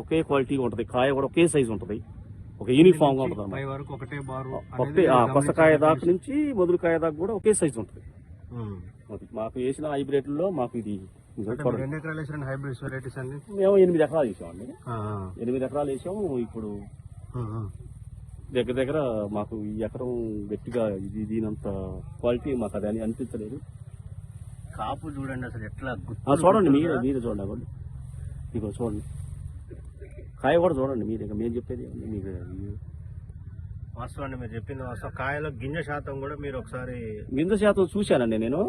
ఒకే క్వాలిటీగా ఉంటుంది, కాయ కూడా ఒకే సైజు ఉంటుంది, ఒక యూనిఫామ్ గా ఉంటుంది. ఒకటే కొసకాయ దాకా నుంచి మొదలుకాయ దాకా కూడా ఒకే సైజు ఉంటుంది. మాకు వేసిన హైబ్రిడ్ లో మాకు ఇది మేము 8 ఎకరాలు వేసామండి. 8 ఎకరాలు వేసాము. ఇప్పుడు దగ్గర దగ్గర మాకు ఈ ఎకరం గట్టిగా దీనంత క్వాలిటీ మాకు అది అని అనిపించలేదు. కాపు చూడండి అసలు ఎట్లా చూడండి, మీరే చూడండి. ఇగో చూడండి, కాయ కూడా చూడండి మీరు. మేము చెప్పేది మీకు వాస్తవాన్ని మీరు చెప్పింది వాస్తవం. కాయలో గింజ శాతం కూడా మీరు ఒకసారి గింజ శాతం చూశానండి నేను.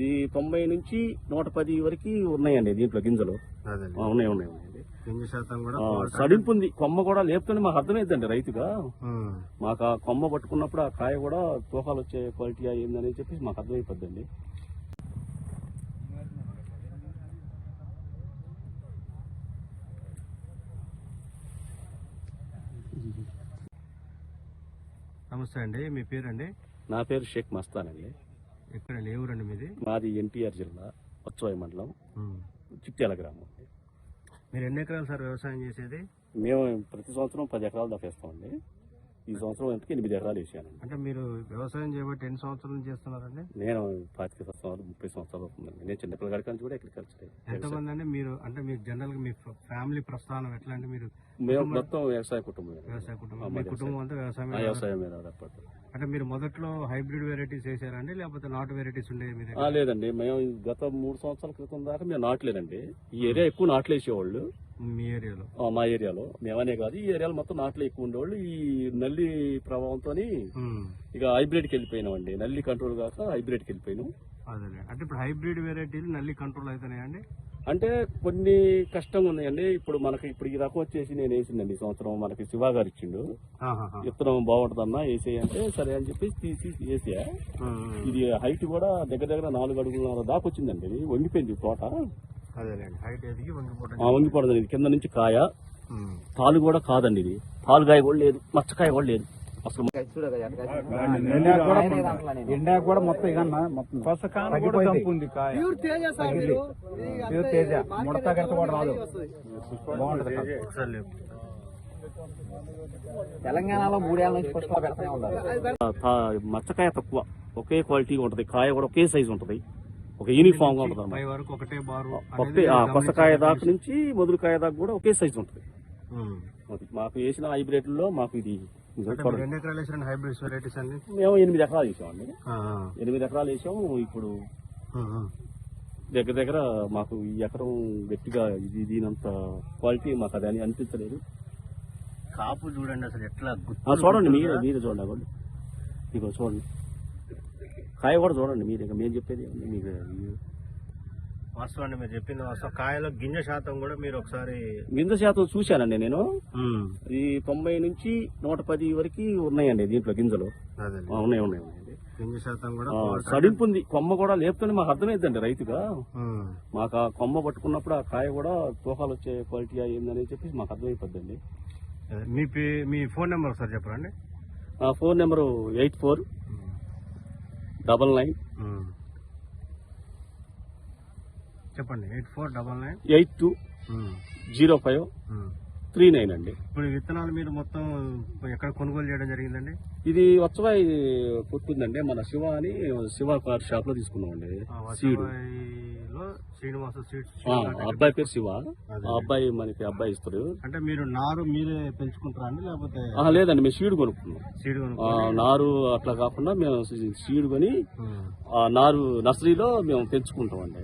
ఈ 90 నుంచి 110 వరకు ఉన్నాయండి దీంట్లో గింజలు. ఉన్నాయి. గింజ శాతం కూడా సడింపు ఉంది. కొమ్మ కూడా లేపుతుంటే మాకు అర్థమైందండి రైతుగా. మాకు ఆ కొమ్మ పట్టుకున్నప్పుడు ఆ కాయ కూడా తూకాలు వచ్చే క్వాలిటీ ఏందని చెప్పేసి మాకు అర్థమైపోద్దండి. నమస్తే అండి, మీ పేరండి? నా పేరు షేక్ మస్తాన్ అండి. ఎక్కడండి, ఏ ఊరండి మీది? మాది ఎన్టీఆర్ జిల్లా వచ్చోయ మండలం, చిట్యాల గ్రామం. మీరు ఎన్ని ఎకరాలు సార్ వ్యవసాయం చేసేది? మేము ప్రతి సంవత్సరం 10 ఎకరాలు దాకా వేస్తామండి. ఈ సంవత్సరం ఎంతకి 8 ఎకరాలు వేసాను. అంటే మీరు వ్యవసాయం చేయబట్టి ఎన్ని సంవత్సరాలు చేస్తున్నారండి? నేను 25 సంవత్సరాలు 30 సంవత్సరాలు అవుతుందండి. నేను చిన్నపిల్లగాడి కానీ కూడా అగ్రికల్చర్. ఎంతమంది అండి మీరు? అంటే మీరు జనరల్ గా మీ ఫ్యామిలీ ప్రస్థానం ఎట్లా అంటే మీరు? మేము మొత్తం వ్యవసాయ కుటుంబం. మీ కుటుంబం అంతా వ్యవసాయం మీద ఆధారపడతాం. అంటే మీరు మొదట్లో హైబ్రిడ్ వెరైటీస్ వేసారండి, లేకపోతే నాటు వెరైటీస్ ఉండేవి మీ? లేదండి, మేము గత 3 సంవత్సరాల క్రితం దాకా మేము నాట్లేదండి. ఈ ఏరియా ఎక్కువ నాట్లు వేసేవాళ్ళు. మీ ఏరియాలో? మా ఏరియాలో. మేమనే కాదు, ఈ ఏరియాలో మొత్తం నాట్లు ఎక్కువ ఉండేవాళ్ళు. ఈ నల్లి ప్రభావంతో ఇక హైబ్రిడ్కి వెళ్ళిపోయినామండి. నల్లి కంట్రోల్ కాక హైబ్రిడ్కి వెళ్ళిపోయినాం. అదే అంటే ఇప్పుడు హైబ్రిడ్ వెరైటీలు నల్లి కంట్రోల్ అవుతున్నాయండి? అంటే కొన్ని కష్టంగా ఉన్నాయండి. ఇప్పుడు మనకి ఈ రకం వచ్చేసి నేను వేసిందండి ఈ సంవత్సరం. మనకి శివ గారు ఇచ్చిండు, విత్తనం బాగుంటుందన్నా వేసేయంటే సరే అని చెప్పేసి తీసి వేసా. ఇది హైట్ కూడా దగ్గర దగ్గర 4 అడుగుల దాకా వచ్చిందండి. ఇది వంగిపోయింది తోట. వంగిపోవడం ఇది కింద నుంచి కాయ. తాలు కూడా కాదండి, ఇది తాలుకాయ కూడా లేదు, మచ్చకాయ కూడా లేదు అసలు. ఎండా కూడా మొత్తం ముడత గట్ట కూడా రాదు. బాగుంటది. తెలంగాణలో 3 ఏళ్ల నుంచి పుష్పాలు పెడతానే ఉన్నారు. మచ్చకాయ తక్కువ, ఒకే క్వాలిటీగా ఉంటది, కాయ కూడా ఒకే సైజు ఉంటది, ఒక యూనిఫామ్ గా ఉంటది. ఒకటే కొసకాయ దాకా నుంచి మొదలుకాయ దాకా కూడా ఒకే సైజు ఉంటది. మాకు వేసిన హైబ్రిడ్ లో మాకు ఇది మేము 8 ఎకరాలు వేసామండి. 8 ఎకరాలు వేసాము. ఇప్పుడు దగ్గర దగ్గర మాకు ఈ ఎకరం గట్టిగా దీనంత క్వాలిటీ మాకు అది అని అనిపించలేదు. కాపు చూడండి అసలు ఎట్లా చూడండి, మీరే చూడండి. ఇగో చూడండి, కాయ కూడా చూడండి మీరు. మేము చెప్పేది మీకు వాస్తవాన్ని మీరు చెప్పింది వాస్తవం. కాయలో గింజ శాతం కూడా మీరు ఒకసారి గింజ శాతం చూశానండి నేను. ఈ 90 నుంచి 110 వరకు ఉన్నాయండి దీంట్లో గింజలు. ఉన్నాయి. గింజ శాతం కూడా సడింపు ఉంది. కొమ్మ కూడా లేపుతుంటే మాకు అర్థమైందండి రైతుగా. మాకు ఆ కొమ్మ పట్టుకున్నప్పుడు ఆ కాయ కూడా తూకాలు వచ్చే క్వాలిటీ ఏందని చెప్పేసి మాకు అర్థమైపోద్దండి. మీ ఫోన్ నెంబర్ ఒకసారి చెప్పరండి. ఆ ఫోన్ నెంబరు 8499 చెప్పండి. 8499 820539 అండి. ఇప్పుడు విత్తనాలు మీరు మొత్తం ఎక్కడ కొనుగోలు చేయడం జరిగిందండి? ఇది వచ్చవాయి పుట్టిందండి, మన శివ అని శివ కార్ షాప్ లో తీసుకున్నామండి. శ్రీనివాస అబ్బాయి పేరు శివ. ఆ అబ్బాయి మనకి అబ్బాయి ఇస్తారు. అంటే మీరు నారు మీరే పెంచుకుంటారా అండి, లేకపోతే? లేదండి, మేము సీడ్ కొనుక్కున్నాం. నారు అట్లా కాకుండా మేము సీడ్ కొని ఆ నారు నర్సరీలో మేము పెంచుకుంటాం అండి.